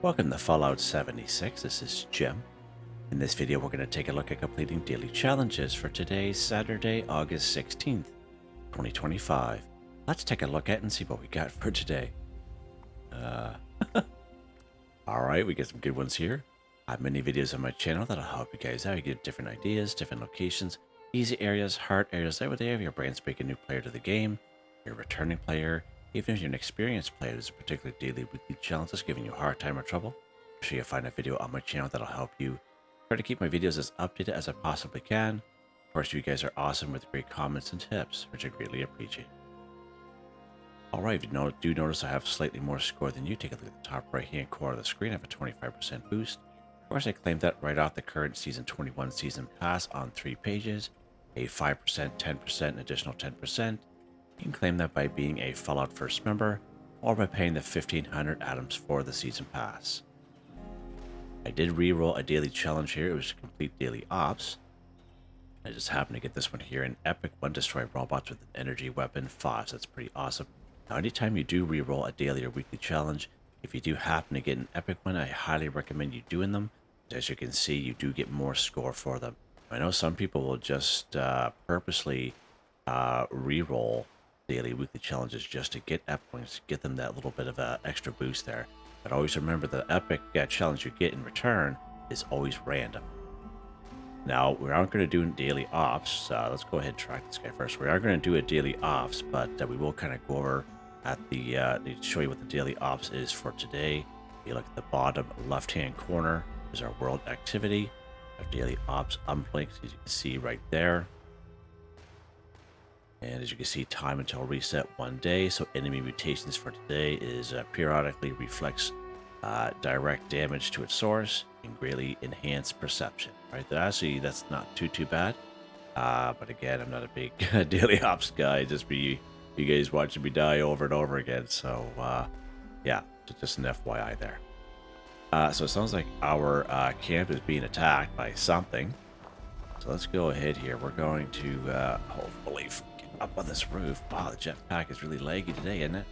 Welcome to Fallout 76, this is Jim. In this video we're going to take a look at completing daily challenges for today, Saturday, August 16th, 2025. Let's take a look at it and see what we got for today. Alright, we get some good ones here. I have many videos on my channel that'll help you guys out. You get different ideas, different locations, easy areas, hard areas. That way they have your brain speak a new player to the game, you're a returning player. Even if you're an experienced player, there's a particular daily weekly challenge that's giving you a hard time or trouble. I'm sure you'll find a video on my channel that'll help you. Try to keep my videos as updated as I possibly can. Of course, you guys are awesome with great comments and tips, which I greatly appreciate. Alright, if you do notice I have slightly more score than you, take a look at the top right hand corner of the screen. I have a 25% boost. Of course, I claimed that right off the current Season 21 Season Pass on 3 pages. A 5%, 10%, an additional 10%. You can claim that by being a Fallout First member, or by paying the 1,500 atoms for the Season Pass. I did reroll a daily challenge here. It was to complete daily ops. I just happened to get this one here, an epic one, destroy robots with an energy weapon, 5, so that's pretty awesome. Now, anytime you do reroll a daily or weekly challenge, if you do happen to get an epic one, I highly recommend you doing them. As you can see, you do get more score for them. I know some people will just purposely reroll daily weekly challenges just to get epic points, get them that little bit of a extra boost there. But always remember the epic challenge you get in return is always random. Now, we aren't going to do daily ops. Let's go ahead and track this guy first. We are going to do a daily ops, but we will kind of go over at the show you what the daily ops is for today. You look at the bottom left hand corner, there's our world activity, our daily ops unblinks, as you can see right there. And as you can see, time until reset 1 day. So enemy mutations for today is periodically reflects direct damage to its source and greatly enhanced perception. Right, actually that's not too bad. But again, I'm not a big daily ops guy. Just be you guys watching me die over and over again. So yeah, just an FYI there. So it sounds like our camp is being attacked by something. So let's go ahead here. We're going to hopefully up on this roof. Wow, the jetpack is really laggy today, isn't it?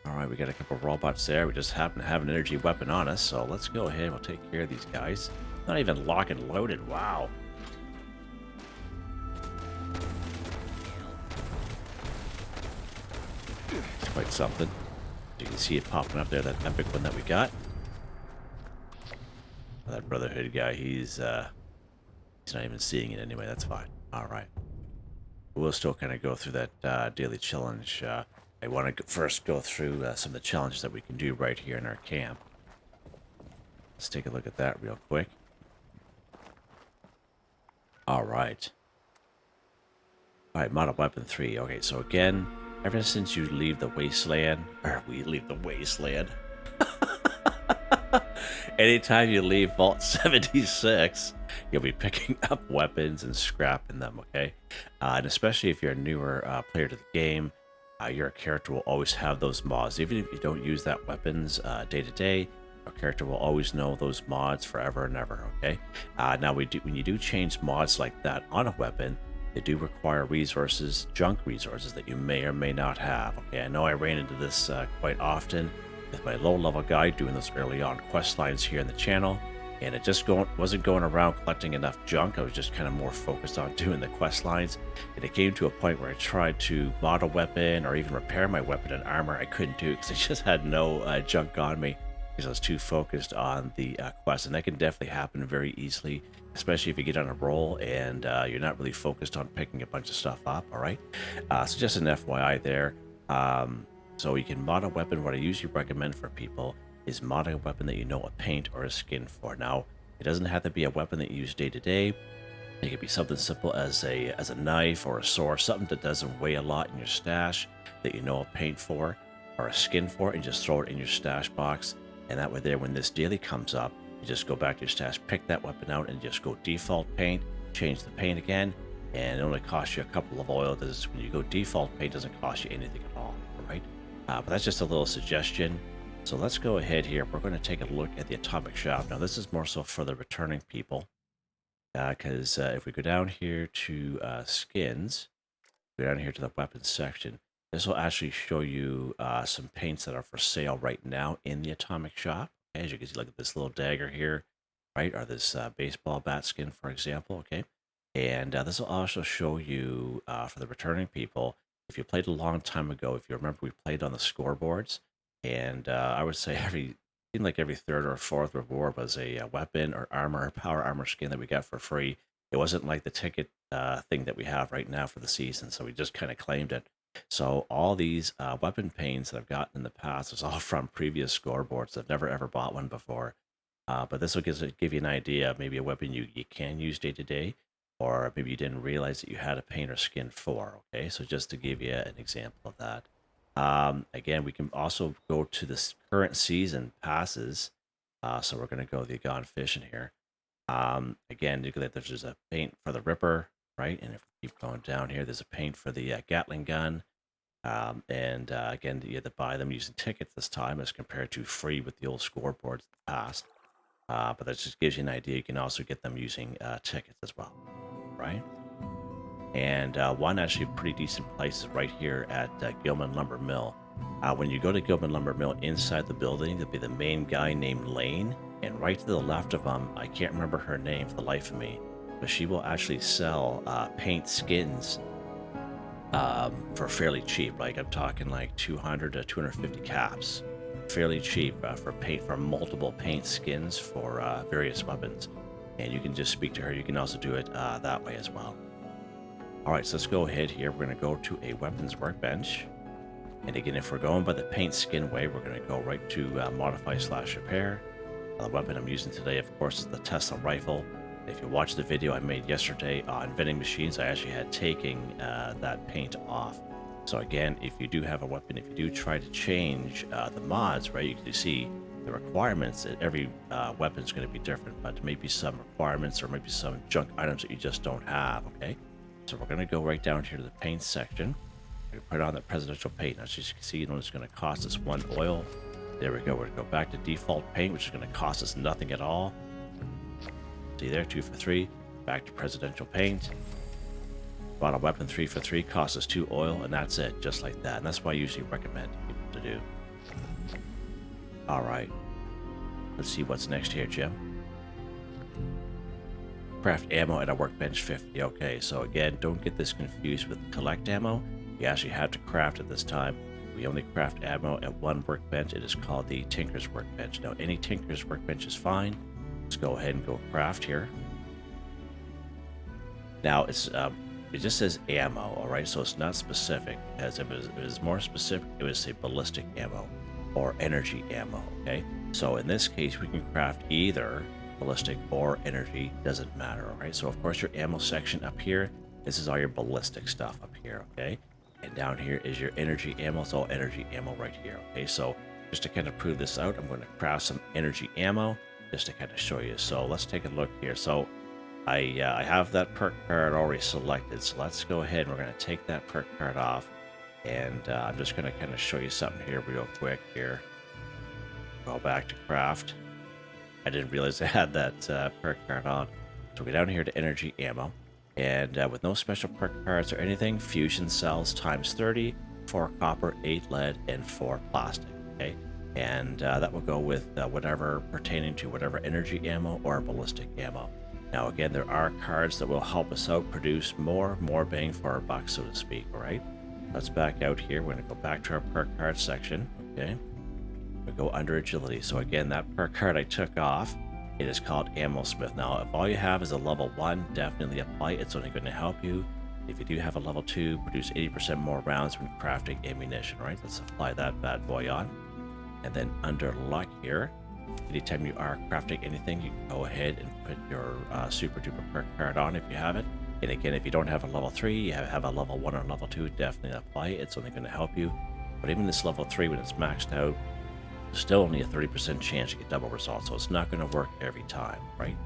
Alright, we got a couple of robots there. We just happen to have an energy weapon on us, so let's go ahead and we'll take care of these guys. Not even lock and loaded, wow. It's quite something. You can see it popping up there, that epic one that we got. That Brotherhood guy, he's not even seeing it anyway. That's fine. All right. We'll still kind of go through that daily challenge. I want to first go through some of the challenges that we can do right here in our camp. Let's take a look at that real quick. All right. All right, model weapon 3. Okay, so again, ever since you leave the wasteland, or we leave the wasteland. Anytime you leave Vault 76, you'll be picking up weapons and scrapping them, okay? And especially if you're a newer player to the game, your character will always have those mods. Even if you don't use that weapons day to day, your character will always know those mods forever and ever, okay? Now, when you do change mods like that on a weapon, they do require resources, junk resources that you may or may not have, okay? I know I ran into this quite often with my low-level guy doing those early on quest lines here in the channel, and it just wasn't going around collecting enough junk. I was just kind of more focused on doing the quest lines, and it came to a point where I tried to mod a weapon or even repair my weapon and armor. I couldn't do it because I just had no junk on me because I was too focused on the quest, and that can definitely happen very easily, especially if you get on a roll and you're not really focused on picking a bunch of stuff up. All right, so just an FYI there. So you can mod a weapon. What I usually recommend for people is modding a weapon that you know a paint or a skin for. Now, it doesn't have to be a weapon that you use day to day. It could be something simple as a knife or a sword, something that doesn't weigh a lot in your stash that you know a paint for or a skin for, and just throw it in your stash box. And that way there, when this daily comes up, you just go back to your stash, pick that weapon out, and just go default paint, change the paint again, and it only costs you a couple of oil. When you go default paint, it doesn't cost you anything at all, all right? But that's just a little suggestion. So let's go ahead here. We're going to take a look at the atomic shop. Now, this is more so for the returning people. Because if we go down here to skins, go down here to the weapons section, This will actually show you some paints that are for sale right now in the Atomic Shop. Okay, as you can see, look at this little dagger here, right? Or this baseball bat skin, for example. Okay, and this will also show you for the returning people, if you played a long time ago, if you remember, we played on the scoreboards, and I would say seemed like every third or fourth reward was a weapon or armor or power armor skin that we got for free. It wasn't like the ticket thing that we have right now for the season, so we just kind of claimed it. So all these weapon paints that I've gotten in the past is all from previous scoreboards. I've never ever bought one before. But this will give you an idea of maybe a weapon you can use day to day, or maybe you didn't realize that you had a paint or skin for. Okay, so just to give you an example of that. Again, we can also go to this current season passes. So we're going to go the Gone Fishing here. Again, you can that there's a paint for the Ripper, right? And if we keep going down here, there's a paint for the Gatling gun. And again, you have to buy them using tickets this time as compared to free with the old scoreboards in the past. But that just gives you an idea. You can also get them using tickets as well, right? And one actually pretty decent place is right here at Gilman Lumber Mill. When you go to Gilman Lumber Mill inside the building, there'll be the main guy named Lane. And right to the left of him, I can't remember her name for the life of me, but she will actually sell paint skins for fairly cheap. Like I'm talking like 200 to 250 caps, fairly cheap for paint for multiple paint skins for various weapons. And you can just speak to her. You can also do it that way as well. All right, so let's go ahead here. We're going to go to a weapons workbench. And again, if we're going by the paint skin way, we're going to go right to modify/repair. The weapon I'm using today, of course, is the Tesla rifle. If you watched the video I made yesterday on vending machines, I actually had taking that paint off. So again, if you do have a weapon, if you do try to change the mods, right, you can see the requirements. Every weapon is going to be different, but maybe some requirements or maybe some junk items that you just don't have, okay? So we're going to go right down here to the paint section. We put on the presidential paint. As you can see, it's going to cost us 1 oil. There we go. We're going to go back to default paint, which is going to cost us nothing at all. See there, 2 for 3. Back to presidential paint. Bought a weapon 3 for 3, costs us 2 oil, and that's it, just like that. And that's what I usually recommend people to do. All right. Let's see what's next here, Jim. Craft ammo at a workbench 50. Okay, so again, don't get this confused with collect ammo. You actually have to craft at this time. We only craft ammo at one workbench. It is called the Tinker's Workbench. Now, any Tinker's Workbench is fine. Let's go ahead and go craft here. Now, it just says ammo, all right? So it's not specific. As if it was more specific, it would say ballistic ammo or energy ammo, okay? So in this case, we can craft either ballistic or energy. Doesn't matter, all right? So, of course, your ammo section up here, this is all your ballistic stuff up here, okay? And down here is your energy ammo. It's all energy ammo right here. Okay, so just to kind of prove this out, I'm going to craft some energy ammo just to kind of show you. So let's take a look here. So I have that perk card already selected. So let's go ahead and we're going to take that perk card off. And I'm just going to kind of show you something here real quick here. Go back to craft. I didn't realize I had that perk card on. So we go down here to energy ammo. And with no special perk cards or anything, fusion cells times 30, 4 copper, 8 lead, and 4 plastic, okay? And that will go with whatever pertaining to whatever energy ammo or ballistic ammo. Now, again, there are cards that will help us out produce more bang for our buck, so to speak, all right? Let's back out here. We're going to go back to our perk card section, okay? We go under agility. So again, that perk card I took off, it is called Ammo Smith. Now, if all you have is a level 1, definitely apply it. It's only going to help you. If you do have a level 2, produce 80% more rounds when crafting ammunition, right? Let's apply that bad boy on. And then under luck here, anytime you are crafting anything, you can go ahead and put your super duper perk card on if you have it. And again, if you don't have a level 3, you have a level 1 or level 2, definitely apply it. It's only going to help you. But even this level 3, when it's maxed out, still only a 30% chance to get double results, so it's not going to work every time, right?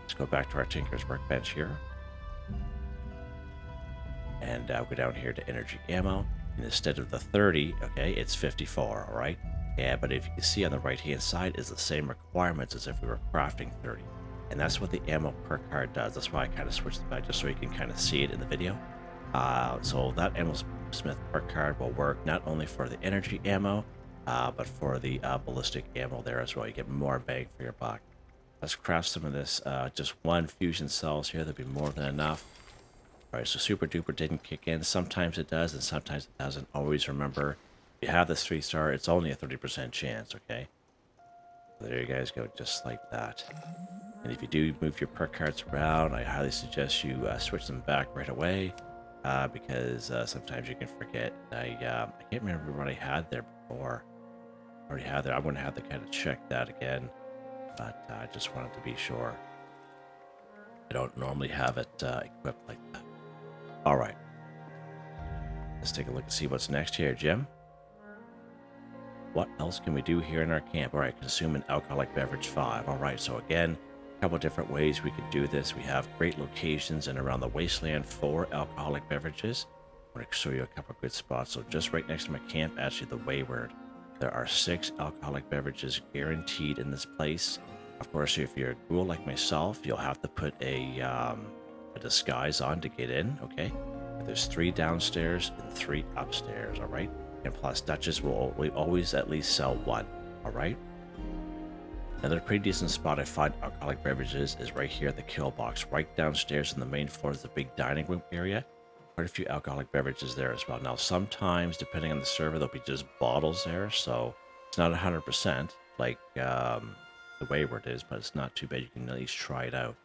Let's go back to our Tinker's Workbench here. And go down here to energy ammo. And instead of the 30, okay, it's 54, all right? Yeah, but if you can see on the right-hand side is the same requirements as if we were crafting 30. And that's what the ammo perk card does. That's why I kind of switched it back just so you can kind of see it in the video. So that ammo Smith Perk card will work not only for the energy ammo, but for the ballistic ammo there as well. You get more bang for your buck. Let's craft some of this. Just one fusion cells here. That'll be more than enough. All right, so Super Duper didn't kick in. Sometimes it does, and sometimes it doesn't. Always remember, if you have this 3-star, it's only a 30% chance, okay? So there you guys go, just like that. And if you do move your perk cards around, I highly suggest you switch them back right away, because sometimes you can forget. I can't remember what I had there before. I already had there. I'm going to have to kind of check that again, but I just wanted to be sure. I don't normally have it equipped like that. All right. Let's take a look and see what's next here, Jim. What else can we do here in our camp? All right, consume an alcoholic beverage 5. All right, so again, a couple different ways we could do this. We have great locations in around the wasteland for alcoholic beverages. I'm going to show you a couple good spots. So just right next to my camp, actually the Wayward, there are 6 alcoholic beverages guaranteed in this place. Of course, if you're a ghoul like myself, you'll have to put a disguise on to get in, okay? There's 3 downstairs and 3 upstairs, all right? And plus, Duchess will always at least sell 1, all right? Another pretty decent spot I find alcoholic beverages is right here at the kill box, right downstairs on the main floor is the big dining room area. Quite a few alcoholic beverages there as well. Now, sometimes, depending on the server, there'll be just bottles there, so it's not 100% like the Wayward is, but it's not too bad. You can at least try it out.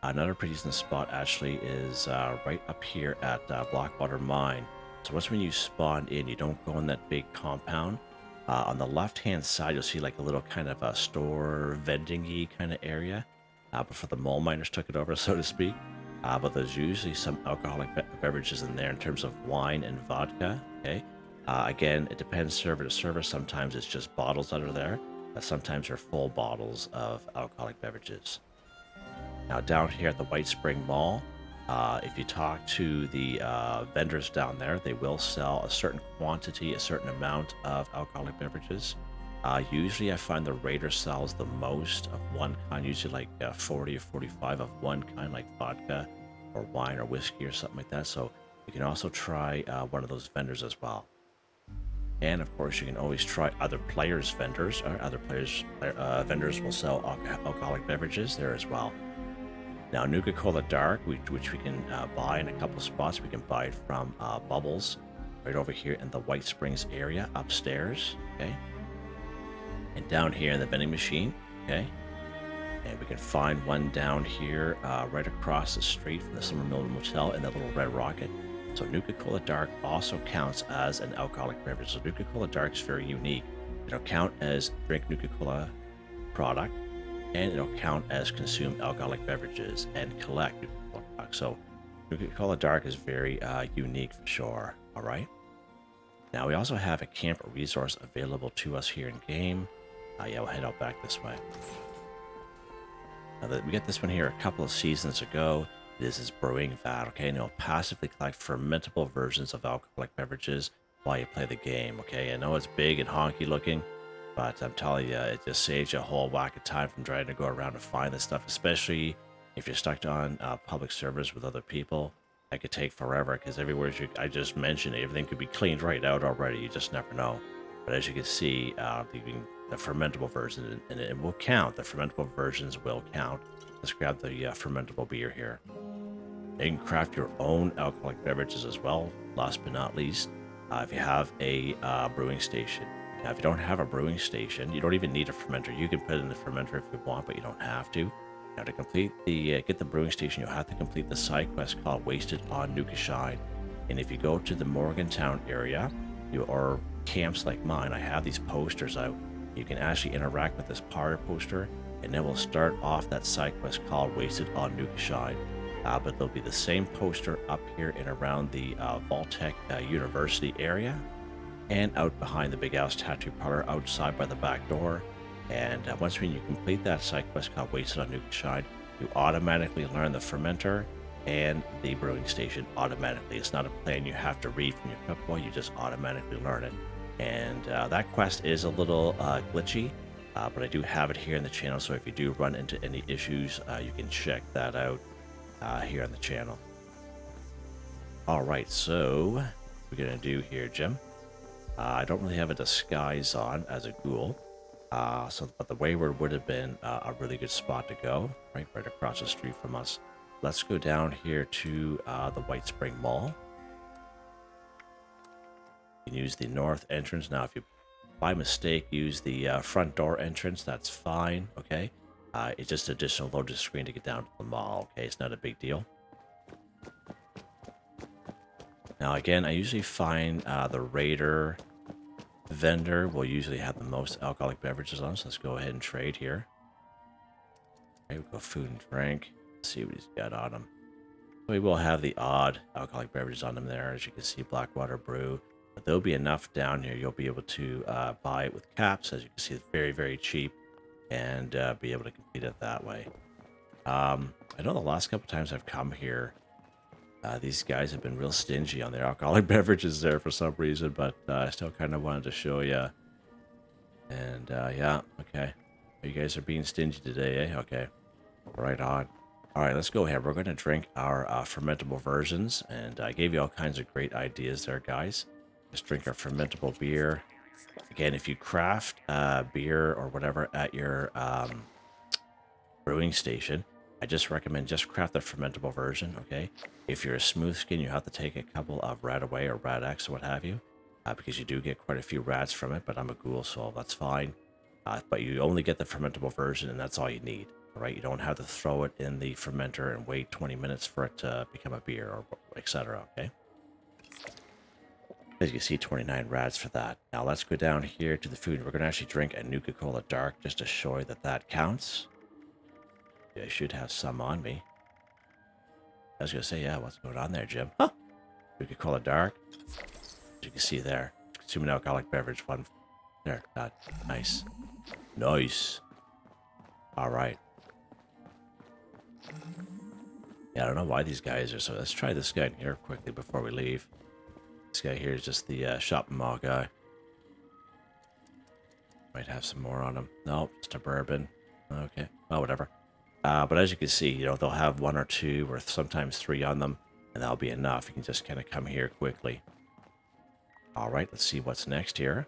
Another pretty decent spot actually is right up here at Blackwater Mine. So once when you spawn in, you don't go in that big compound. On the left-hand side, you'll see like a little kind of a store vending-y kind of area. Before the mole miners took it over, so to speak. But there's usually some alcoholic beverages in there in terms of wine and vodka, okay? Again, it depends server to server. Sometimes it's just bottles that are there. Sometimes they're full bottles of alcoholic beverages. Now down here at the White Spring Mall, if you talk to the vendors down there, they will sell a certain quantity, a certain amount of alcoholic beverages. Usually I find the Raider sells the most of one kind, usually like 40 or 45 of one kind, like vodka or wine or whiskey or something like that. So you can also try one of those vendors as well. And of course, you can always try other players' vendors, or other players' vendors will sell alcoholic beverages there as well. Now, Nuka-Cola Dark, which we can buy in a couple of spots. We can buy it from Bubbles right over here in the White Springs area upstairs, okay? And down here in the vending machine, okay? And we can find one down here right across the street from the Summer Mill Motel in the little Red Rocket. So Nuka-Cola Dark also counts as an alcoholic beverage. So Nuka-Cola Dark is very unique. It'll count as drink Nuka-Cola product, and it'll count as consume alcoholic beverages and collect Nuka-Cola products. So Nuka-Cola Dark is very unique for sure, all right? Now we also have a camp resource available to us here in game. Yeah, we'll head out back this way. Now we got this one here a couple of seasons ago. This is Brewing Vat, okay? And it'll passively collect fermentable versions of alcoholic beverages while you play the game, okay? I know it's big and honky looking, but I'm telling you, it just saves you a whole whack of time from trying to go around and find this stuff, especially if you're stuck on public servers with other people. That could take forever, because everywhere I just mentioned, everything could be cleaned right out already. You just never know. But as you can see, the fermentable version, and it will count. The fermentable versions will count. Let's grab the fermentable beer here. You can craft your own alcoholic beverages as well, last but not least, if you have a brewing station. Now, if you don't have a brewing station, you don't even need a fermenter. You can put it in the fermenter if you want, but you don't have to. Now, to complete the get the brewing station, you'll have to complete the side quest called Wasted on Nuka Shine. And if you go to the Morgantown area, or camps like mine, I have these posters out. You can actually interact with this party poster, and then we'll start off that side quest called Wasted on Nuka Shine. But there'll be the same poster up here and around the Vaultec University area, and out behind the Big Al's Tattoo Parlor outside by the back door. And once when you complete that side quest called Wasted on Nuka Shine, you automatically learn the fermenter and the brewing station automatically. It's not a plan you have to read from your cookbook, you just automatically learn it. And that quest is a little glitchy, but I do have it here in the channel, so if you do run into any issues, you can check that out here on the channel. All right, so what we're gonna do here, Jim. I don't really have a disguise on as a ghoul, but the Wayward would have been a really good spot to go, right across the street from us. Let's go down here to the White Spring Mall. You can use the north entrance. Now, if you by mistake use the front door entrance, that's fine, okay? It's just additional loading screen to get down to the mall, okay? It's not a big deal. Now, again, I usually find the Raider vendor will usually have the most alcoholic beverages on, so let's go ahead and trade here. Okay, we'll go food and drink. Let's see what he's got on him. We will have the odd alcoholic beverages on them there. As you can see, Blackwater Brew. But there'll be enough down here. You'll be able to buy it with caps. As you can see, it's very, very cheap, and be able to compete it that way. I know the last couple times I've come here, these guys have been real stingy on their alcoholic beverages there for some reason, but I still kind of wanted to show you. And yeah, okay. You guys are being stingy today, eh? Okay, right on. All right, let's go ahead. We're going to drink our fermentable versions, and I gave you all kinds of great ideas there, guys. Let's drink our fermentable beer. Again, if you craft beer or whatever at your brewing station, I just recommend just craft the fermentable version, okay? If you're a smooth skin, you have to take a couple of Rat Away or Rat X or what have you, because you do get quite a few rats from it, but I'm a ghoul, so that's fine. But you only get the fermentable version, and that's all you need, all right? You don't have to throw it in the fermenter and wait 20 minutes for it to become a beer or etc., okay? As you can see, 29 rads for that. Now let's go down here to the food. We're going to actually drink a Nuka-Cola Dark just to show you that that counts. Yeah, I should have some on me. I was going to say, yeah, what's going on there, Jim? Huh? Nuka-Cola Dark. As you can see there, consuming alcoholic beverage. One there. That nice. Nice. All right. Yeah, I don't know why these guys are so... Let's try this guy in here quickly before we leave. This guy here is just the shopping mall guy. Might have some more on him. No, just a bourbon. Okay, well, whatever. But as you can see, you know, they'll have one or two or sometimes three on them, and that'll be enough. You can just kind of come here quickly. All right, let's see what's next here.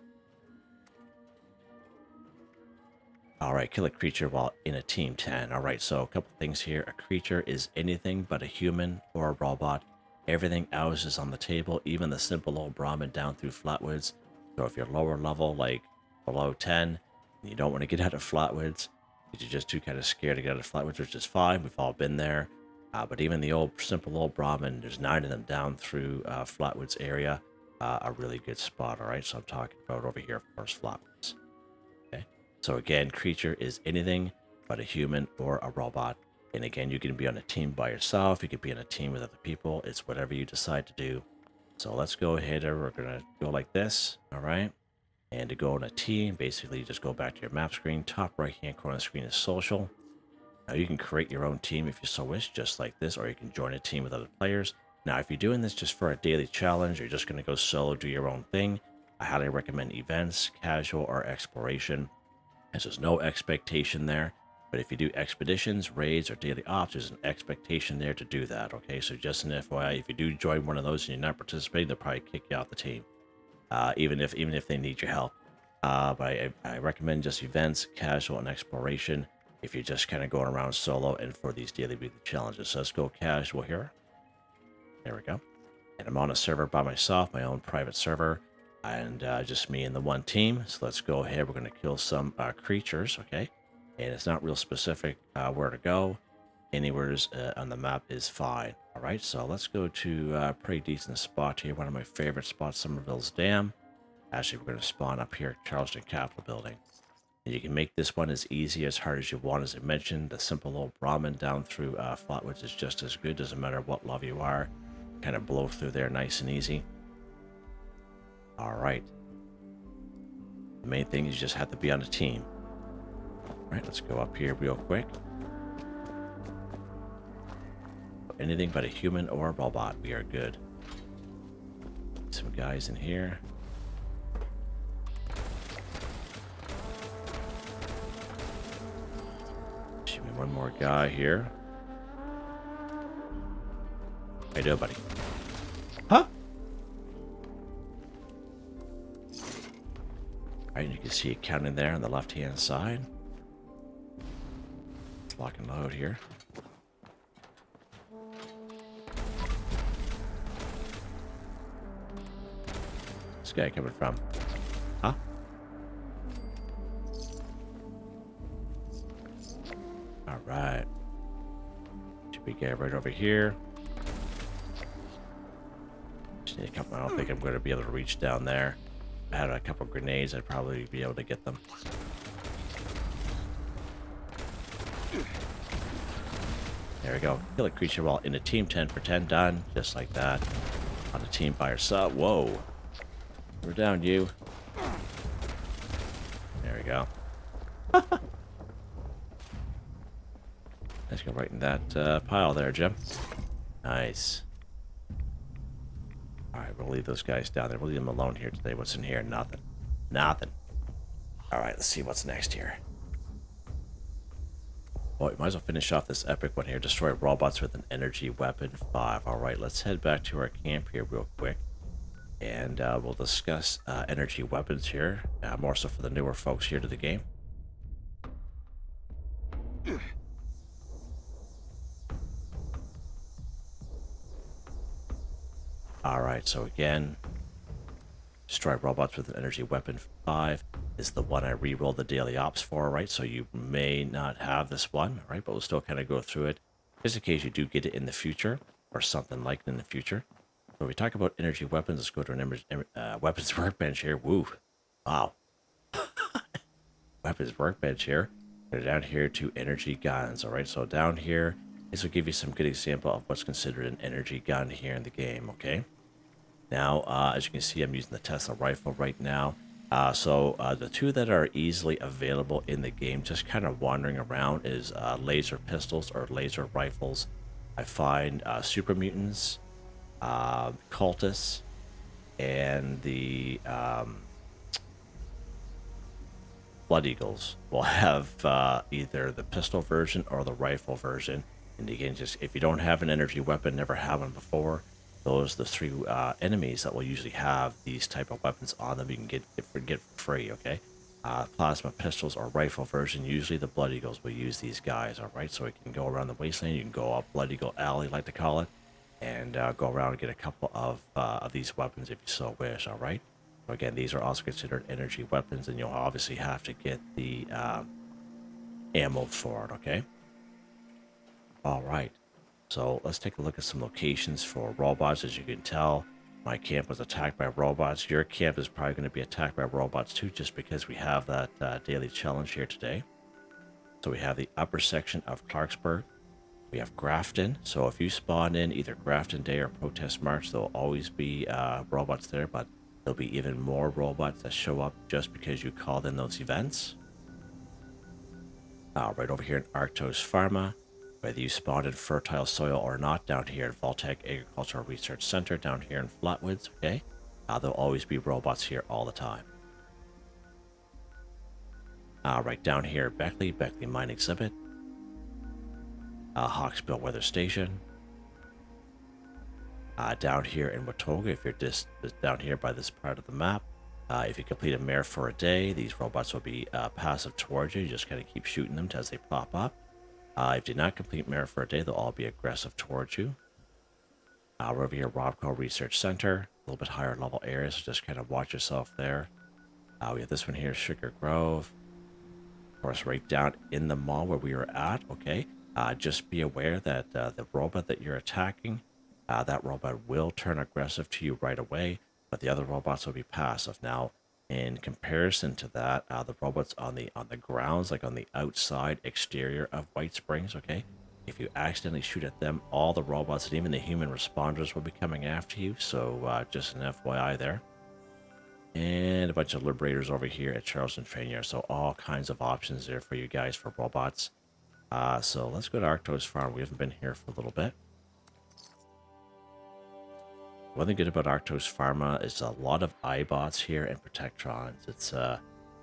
All right, kill a creature while in a team 10. All right, so a couple things here. A creature is anything but a human or a robot. Everything else is on the table, even the simple old Brahmin down through Flatwoods. So if you're lower level, like below 10, and you don't want to get out of Flatwoods, because you're just too kind of scared to get out of Flatwoods, which is fine. We've all been there. But even the old simple old Brahmin, there's 9 of them down through Flatwoods area. A really good spot, all right? So I'm talking about over here, of course, Flatwoods. Okay. So again, creature is anything but a human or a robot. And again, you can be on a team by yourself. You could be on a team with other people. It's whatever you decide to do. So let's go ahead and we're going to go like this. All right. And to go on a team, basically you just go back to your map screen. Top right-hand corner of the screen is social. Now you can create your own team if you so wish, just like this, or you can join a team with other players. Now, if you're doing this just for a daily challenge, you're just going to go solo, do your own thing, I highly recommend events, casual, or exploration. There's no expectation there. But if you do expeditions, raids, or daily ops, there's an expectation there to do that, okay? So just an FYI, if you do join one of those and you're not participating, they'll probably kick you off the team, even if they need your help. But I recommend just events, casual, and exploration if you're just kind of going around solo and for these daily weekly challenges. So let's go casual here. There we go. And I'm on a server by myself, my own private server, and just me and the one team. So let's go ahead. We're going to kill some creatures, okay? And it's not real specific where to go. Anywhere on the map is fine. All right, so let's go to a pretty decent spot here. One of my favorite spots, Somerville's Dam. Actually, we're going to spawn up here at Charleston Capitol Building. And you can make this one as easy, as hard as you want. As I mentioned, the simple old Brahmin down through Flatwoods is just as good. Doesn't matter what level you are. Kind of blow through there nice and easy. All right. The main thing is you just have to be on a team. All right, let's go up here real quick. Anything but a human or a robot, we are good. Some guys in here. Shoot me one more guy here. How you doing, buddy? Huh? Alright, you can see it counting there on the left-hand side. Let's lock and load here. This guy coming from? Huh? Alright. Should be get right over here. Just need a couple. I don't think I'm going to be able to reach down there. If I had a couple grenades, I'd probably be able to get them. There we go. Kill a creature while in a team 10 for 10. Done. Just like that. On a team by yourself. Whoa. We're down, you. There we go. Let's go right in that pile there, Jim. Nice. Alright, we'll leave those guys down there. We'll leave them alone here today. What's in here? Nothing. Nothing. Alright, let's see what's next here. Well, we might as well finish off this epic one here. Destroy robots with an energy weapon 5. Alright, let's head back to our camp here real quick. And we'll discuss energy weapons here. More so for the newer folks here to the game. Alright, so again, destroy robots with an energy weapon 5 is the one I re-rolled the daily ops for, right? So you may not have this one, right? But we'll still kind of go through it just in case you do get it in the future or something like it in the future. So when we talk about energy weapons, let's go to an weapons workbench here. Woo. Wow. Weapons workbench here. Go down here to energy guns, alright? So down here, this will give you some good example of what's considered an energy gun here in the game, okay? Now, as you can see, I'm using the Tesla rifle right now. So the two that are easily available in the game, just kind of wandering around, is laser pistols or laser rifles. I find super mutants, cultists, and the Blood Eagles will have either the pistol version or the rifle version. And again, just if you don't have an energy weapon, never have one before, those are the three enemies that will usually have these type of weapons on them. You can get for free, okay? Plasma pistols or rifle version, usually the Blood Eagles will use these guys, all right? So it can go around the wasteland. You can go up Blood Eagle Alley, like to call it, and go around and get a couple of these weapons if you so wish, all right? So again, these are also considered energy weapons, and you'll obviously have to get the ammo for it, okay? All right. So let's take a look at some locations for robots. As you can tell, my camp was attacked by robots. Your camp is probably going to be attacked by robots too, just because we have that daily challenge here today. So we have the upper section of Clarksburg. We have Grafton. So if you spawn in either Grafton Day or Protest March, there'll always be robots there, but there'll be even more robots that show up just because you called in those events. Right over here in Arctos Pharma. Whether you spawned in fertile soil or not, down here at Voltec Agricultural Research Center, down here in Flatwoods, okay? There'll always be robots here all the time. Right down here at Beckley Mine Exhibit. Hawksbill Weather Station. Down here in Watoga, if you're just down here by this part of the map, if you complete a mare for a day, these robots will be passive towards you. You just kind of keep shooting them as they pop up. If you do not complete Mare for a day, they'll all be aggressive towards you. We're over here, Robco Research Center, a little bit higher level areas, so just kind of watch yourself there. We have this one here, Sugar Grove. Of course, right down in the mall where we were at, okay? Just be aware that the robot that you're attacking, that robot will turn aggressive to you right away, but the other robots will be passive. Now, in comparison to that, the robots on the grounds, like on the outside exterior of White Springs, okay? If you accidentally shoot at them, all the robots and even the human responders will be coming after you. So just an FYI there. And a bunch of liberators over here at Charleston Train Yard. So all kinds of options there for you guys for robots. So let's go to Arctos Farm. We haven't been here for a little bit. One thing good about Arctos Pharma is a lot of iBots here and Protectrons. It's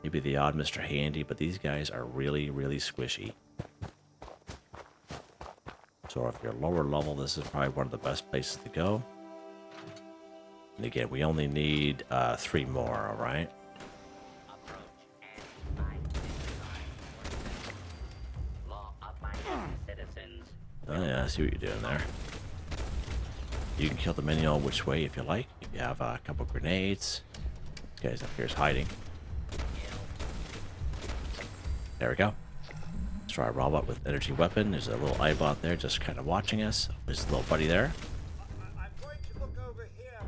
maybe the odd Mr. Handy, but these guys are really, really squishy. So if you're lower level, this is probably one of the best places to go. And again, we only need 3 more, all right? Oh yeah, I see what you're doing there. You can kill the minion which way if you like. If you have a couple grenades. This guy's up here is hiding. There we go. Let's try a robot with energy weapon. There's a little eyebot there just kind of watching us. There's a little buddy there. I'm going to look over here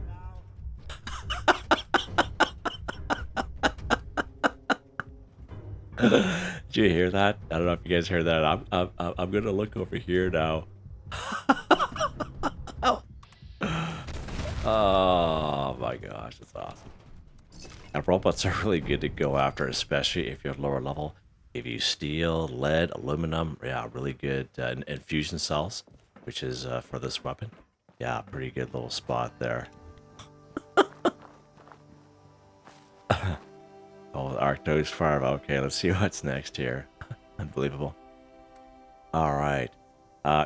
now. Did you hear that? I don't know if you guys heard that. I'm gonna look over here now. Oh my gosh, that's awesome. And robots are really good to go after, especially if you're lower level. Give you steel, lead, aluminum. Yeah, really good infusion cells, which is for this weapon. Yeah, pretty good little spot there. Oh, Arctos Farm. Okay, let's see what's next here. Unbelievable. Alright.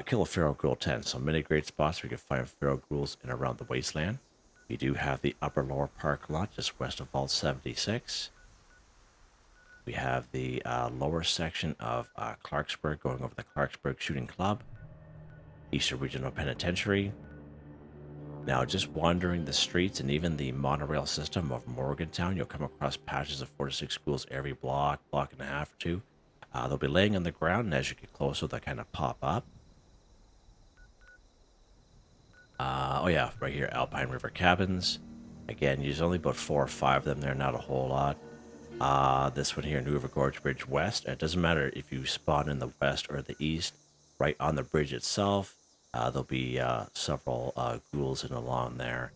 Kill a Feral Ghoul 10. So many great spots where you can find Feral Ghouls in around the wasteland. We do have the upper lower park lot just west of Vault 76. We have the lower section of Clarksburg going over the Clarksburg Shooting Club. Eastern Regional Penitentiary. Now, just wandering the streets and even the monorail system of Morgantown, you'll come across patches of 4 to 6 ghouls every block and a half or two. They'll be laying on the ground, and as you get closer, they'll kind of pop up. Oh yeah, right here, Alpine River Cabins. Again, there's only about 4 or 5 of them there, not a whole lot. This one here, New River Gorge Bridge West. It doesn't matter if you spawn in the west or the east. Right on the bridge itself, there'll be several ghouls in along there.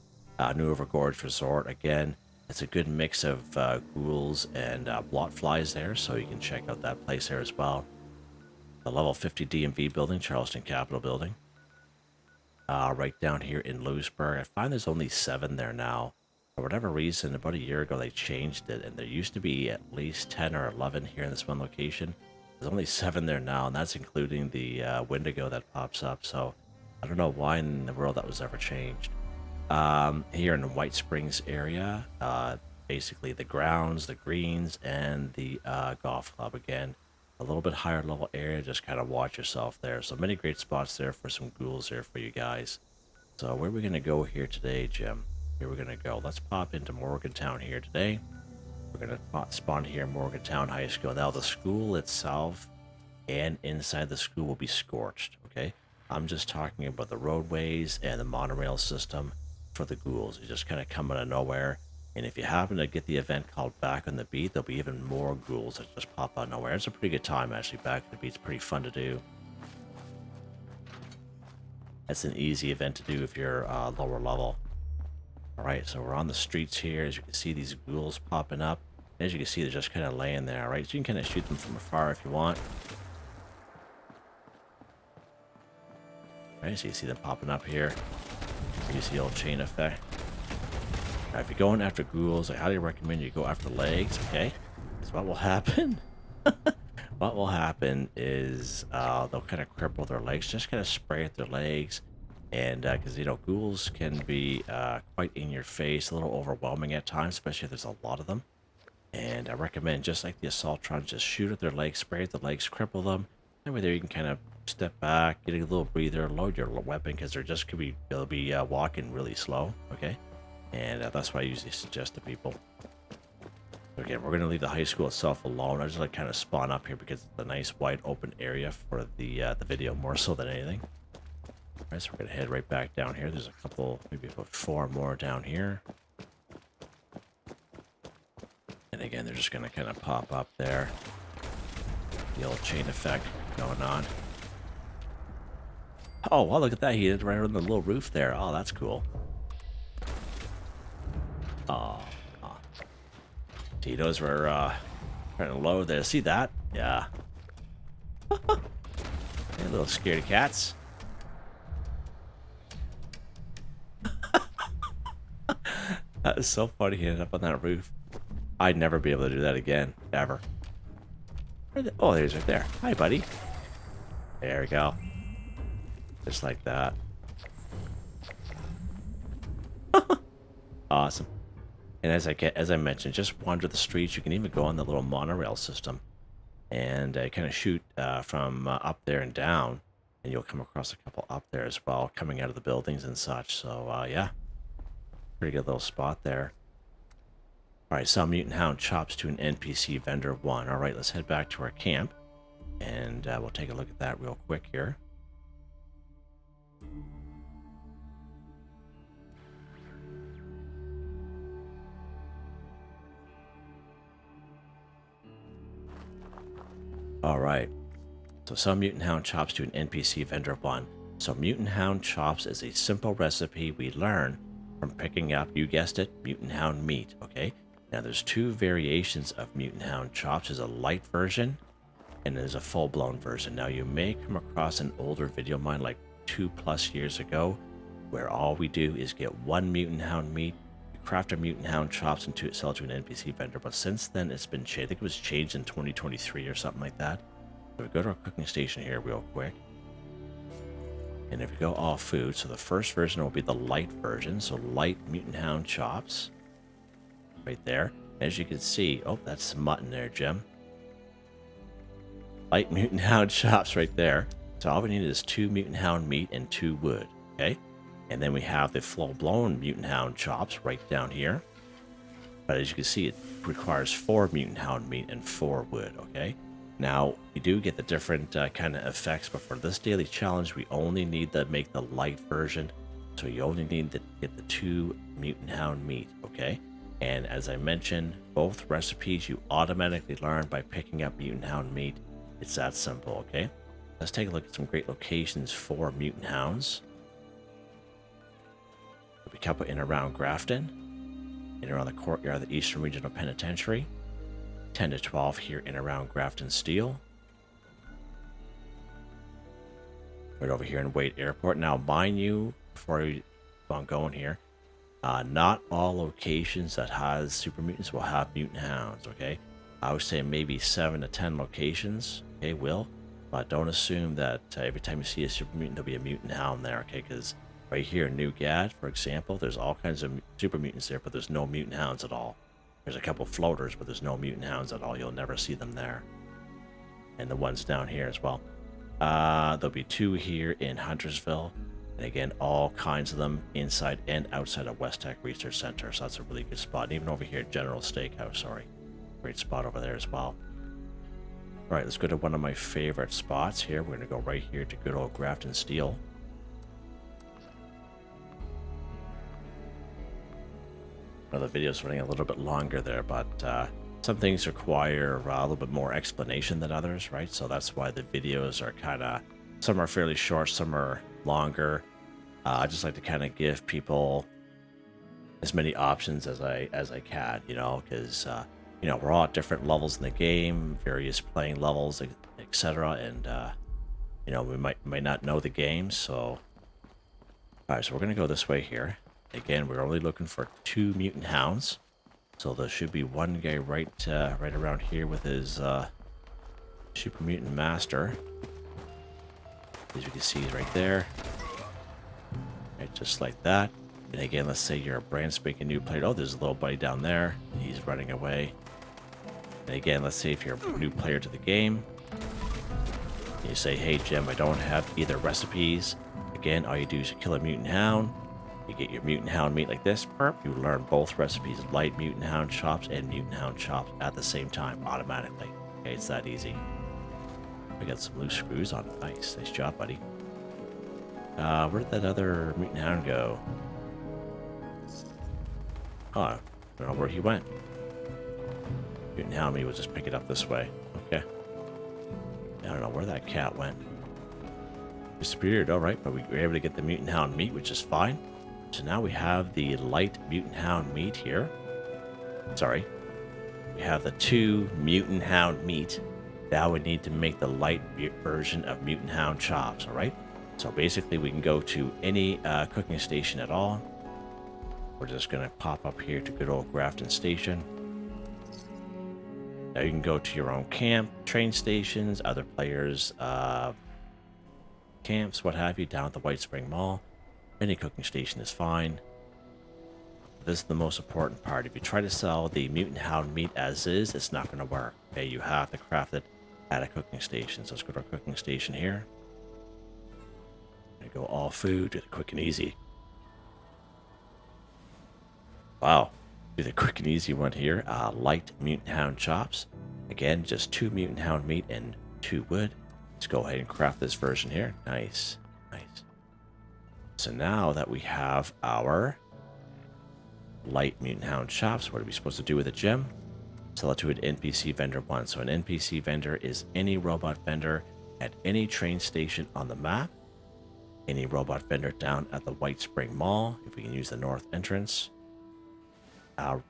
New River Gorge Resort, again, it's a good mix of ghouls and blot flies there, so you can check out that place there as well. The level 50 DMV building, Charleston Capitol building. Right down here in Lewisburg, I find there's only 7 there now. For whatever reason, about a year ago they changed it, and there used to be at least 10 or 11 here in this one location. There's only 7 there now, and that's including the Wendigo that pops up, so I don't know why in the world that was ever changed. Here in the White Springs area, basically the grounds, the greens, and the golf club again. A little bit higher level area, just kind of watch yourself there. So many great spots there for some ghouls there for you guys. So where are we going to go here today, Jim? Here we're going to go. Let's pop into Morgantown here today. We're going to spawn here in Morgantown High School. Now the school itself and inside the school will be scorched, okay? I'm just talking about the roadways and the monorail system for the ghouls. You just kind of come out of nowhere. And if you happen to get the event called Back on the Beat, there'll be even more ghouls that just pop out of nowhere. It's a pretty good time, actually. Back on the Beat's pretty fun to do. It's an easy event to do if you're lower level. Alright, so we're on the streets here. As you can see, these ghouls popping up. As you can see, they're just kind of laying there, right? So you can kind of shoot them from afar if you want. Right, so you see them popping up here. You see the old chain effect. Now, if you're going after ghouls, I highly recommend you go after legs, okay? Because what will happen? What will happen is they'll kind of cripple their legs, just kind of spray at their legs. And because, you know, ghouls can be quite in your face, a little overwhelming at times, especially if there's a lot of them. And I recommend, just like the Assaultron, just shoot at their legs, spray at the legs, cripple them. That way there you can kind of step back, get a little breather, load your weapon, because they'll be walking really slow, okay? And that's what I usually suggest to people. Again, we're going to leave the high school itself alone. I just like kind of spawn up here because it's a nice wide open area for the video more so than anything. All right, so we're going to head right back down here. There's a couple, maybe about 4 more down here. And again, they're just going to kind of pop up there. The old chain effect going on. Oh, well, look at that. He hit right on the little roof there. Oh, that's cool. Oh. He knows we're trying to load there. See that? Yeah. Hey, little scaredy cats. That is so funny. He ended up on that roof. I'd never be able to do that again. Ever. Oh, there's right there. Hi, buddy. There we go. Just like that. Awesome. And as I mentioned, just wander the streets. You can even go on the little monorail system and kind of shoot from up there and down, and you'll come across a couple up there as well, coming out of the buildings and such. So yeah, pretty good little spot there. All right, sell Mutant Hound chops to an NPC vendor 1. All right, let's head back to our camp, and we'll take a look at that real quick here. All right, so sell Mutant Hound chops to an NPC vendor 1. So Mutant Hound chops is a simple recipe we learn from picking up, you guessed it, Mutant Hound meat, okay? Now there's 2 variations of Mutant Hound chops. There's a light version and there's a full-blown version. Now you may come across an older video of mine like 2+ years ago where all we do is get 1 Mutant Hound meat, you craft a Mutant Hound chops and sell it to an NPC vendor. But since then it's been changed. I think it was changed in 2023 or something like that. So we go to our cooking station here real quick. And if we go all food, so the first version will be the light version. So light Mutant Hound chops. Right there. As you can see, oh, that's some mutton there, Jim. Light Mutant Hound chops right there. So all we need is 2 Mutant Hound meat and 2 wood, okay? And then we have the full-blown Mutant Hound chops right down here. But as you can see, it requires 4 Mutant Hound meat and 4 wood, okay? Now, we do get the different kind of effects, but for this daily challenge, we only need to make the light version. So you only need to get the 2 Mutant Hound meat, okay? And as I mentioned, both recipes you automatically learn by picking up Mutant Hound meat. It's that simple, okay? Let's take a look at some great locations for Mutant Hounds. We couple in around Grafton, in around the courtyard of the Eastern Regional Penitentiary. 10 to 12 here in around Grafton Steel. Right over here in Wade Airport. Now, mind you, before we go on going here, not all locations that has super mutants will have mutant hounds, okay? I would say maybe 7 to 10 locations, okay, will. But don't assume that every time you see a super mutant, there'll be a mutant hound there, okay? Because right here in New Gad, for example, there's all kinds of super mutants there, but there's no mutant hounds at all. There's a couple floaters, but there's no mutant hounds at all. You'll never see them there. And the ones down here as well. There'll be 2 here in Huntersville. And again, all kinds of them inside and outside of West Tech Research Center. So that's a really good spot. And even over here at General Steakhouse, sorry. Great spot over there as well. All right, let's go to one of my favorite spots here. We're going to go right here to good old Grafton Steel. Well, the video's running a little bit longer there, but some things require a little bit more explanation than others, right? So that's why the videos are kind of, some are fairly short, some are longer. I just like to kind of give people as many options as I can, you know, because you know, we're all at different levels in the game, various playing levels, etc. And you know, we might not know the game, so all right, so we're gonna go this way here. Again, we're only looking for 2 mutant hounds, so there should be one guy right around here with his super mutant master. As you can see, he's right there, right, just like that. And again, let's say you're a brand spanking new player. Oh, there's a little buddy down there, and he's running away. And again, let's say if you're a new player to the game, and you say, "Hey, Jim, I don't have either recipes." Again, all you do is you kill a mutant hound. You get your mutant hound meat like this. Perp. You learn both recipes, light mutant hound chops and mutant hound chops at the same time, automatically. Okay, it's that easy. We got some loose screws on it. Nice job, buddy. Where did that other mutant hound go? Oh, I don't know where he went. Mutant hound meat was just picking up this way. Okay. I don't know where that cat went. Disappeared, alright, but we were able to get the mutant hound meat, which is fine. So now we have the light mutant hound meat here. Sorry. We have the 2 mutant hound meat. Now we need to make the light version of mutant hound chops, alright? So basically we can go to any cooking station at all. We're just going to pop up here to good old Grafton Station. Now you can go to your own camp, train stations, other players' camps, what have you, down at the White Spring Mall. Any cooking station is fine. This is the most important part. If you try to sell the Mutant Hound meat as is, it's not going to work. Okay, you have to craft it at a cooking station. So let's go to our cooking station here. Go all food, do the quick and easy. Wow, do the quick and easy one here. Light Mutant Hound chops. Again, just 2 Mutant Hound meat and 2 wood. Let's go ahead and craft this version here. Nice, nice. So now that we have our light Mutant Hound chops, what are we supposed to do with a gem? Sell it to an NPC vendor 1. So an NPC vendor is any robot vendor at any train station on the map. Any robot vendor down at the White Spring Mall, if we can use the north entrance.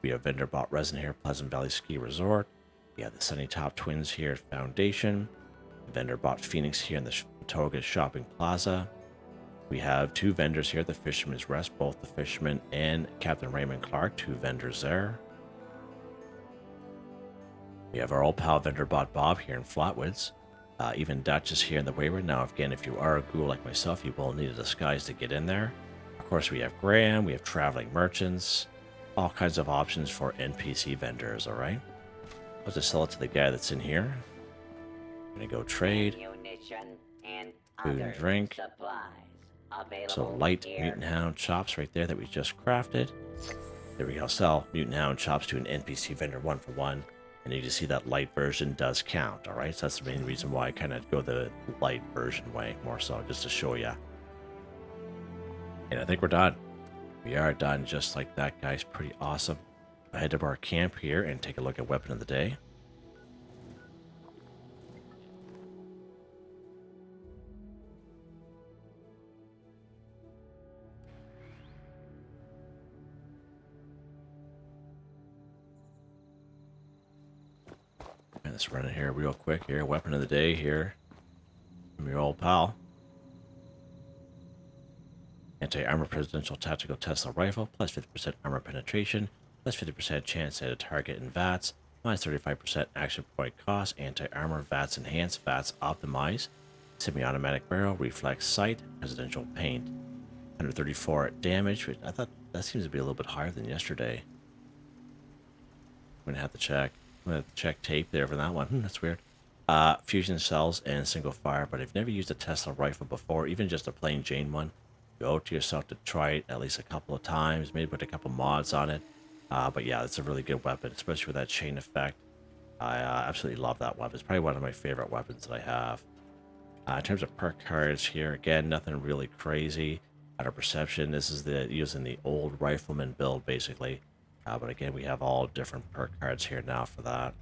We have vendor bought resin here, Pleasant Valley Ski Resort. We have the Sunny Top Twins here at Foundation. Vendor bought Phoenix here in the Toga Shopping Plaza. We have 2 vendors here at the Fisherman's Rest, both the Fisherman and Captain Raymond Clark, 2 vendors there. We have our old pal vendor bought Bob here in Flatwoods. Even Dutch is here in the Waywarner. Now, again, if you are a ghoul like myself, you will need a disguise to get in there. Of course, we have Graham, we have traveling merchants, all kinds of options for NPC vendors, all right? I'll just sell it to the guy that's in here. I'm going to go trade, food and drink. So light Mutant Hound chops right there that we just crafted. There we go, sell Mutant Hound chops to an NPC vendor 1 for 1. And you can see that light version does count, all right? So that's the main reason why I kind of go the light version way, more so, just to show you. And I think we're done. We are done just like that, guys. Pretty awesome. I'll head to our camp here and take a look at Weapon of the Day. Let's run it here real quick here. Weapon of the day here from your old pal. Anti-armor presidential tactical Tesla rifle, plus 50% armor penetration, plus 50% chance to hit a target in VATS, minus 35% action point cost, anti-armor, VATS enhanced, VATS optimized, semi-automatic barrel, reflex sight, presidential paint. 134 damage, which I thought that seems to be a little bit higher than yesterday. I'm gonna have to check. I'm going to check tape there for that one. That's weird. Fusion cells and single fire, but I've never used a Tesla rifle before, even just a plain Jane one. You owe it to yourself to try it at least a couple of times, maybe put a couple mods on it. But yeah, it's a really good weapon, especially with that chain effect. I absolutely love that weapon. It's probably one of my favorite weapons that I have. In terms of perk cards here, again, nothing really crazy. Out of perception, this is using the old rifleman build, basically. But again, we have all different perk cards here now for that.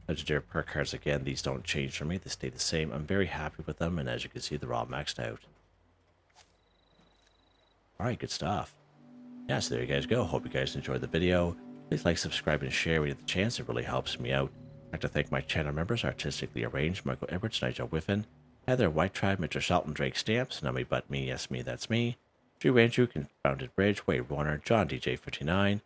Legendary perk cards, again, these don't change for me. They stay the same. I'm very happy with them, and as you can see, they're all maxed out. Alright, good stuff. Yeah, so there you guys go. Hope you guys enjoyed the video. Please like, subscribe, and share when you get the chance. It really helps me out. I'd like to thank my channel members, Artistically Arranged, Michael Edwards, Nigel Wiffen, Heather, Whitetribe, Mr. Shelton, Drake Stamps, NotMeButMeYesMeThatsMe, Yes Me, That's Me, Drew Andrew, Confoundedbridge, Waywarner, John DJ 59,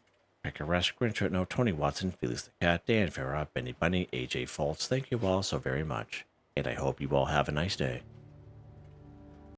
Picquerist, Gwen Trutnau, Tony Watson, Felix the Cat, Dan Farah, Benny Bunny, AJ Foltz. Thank you all so very much, and I hope you all have a nice day.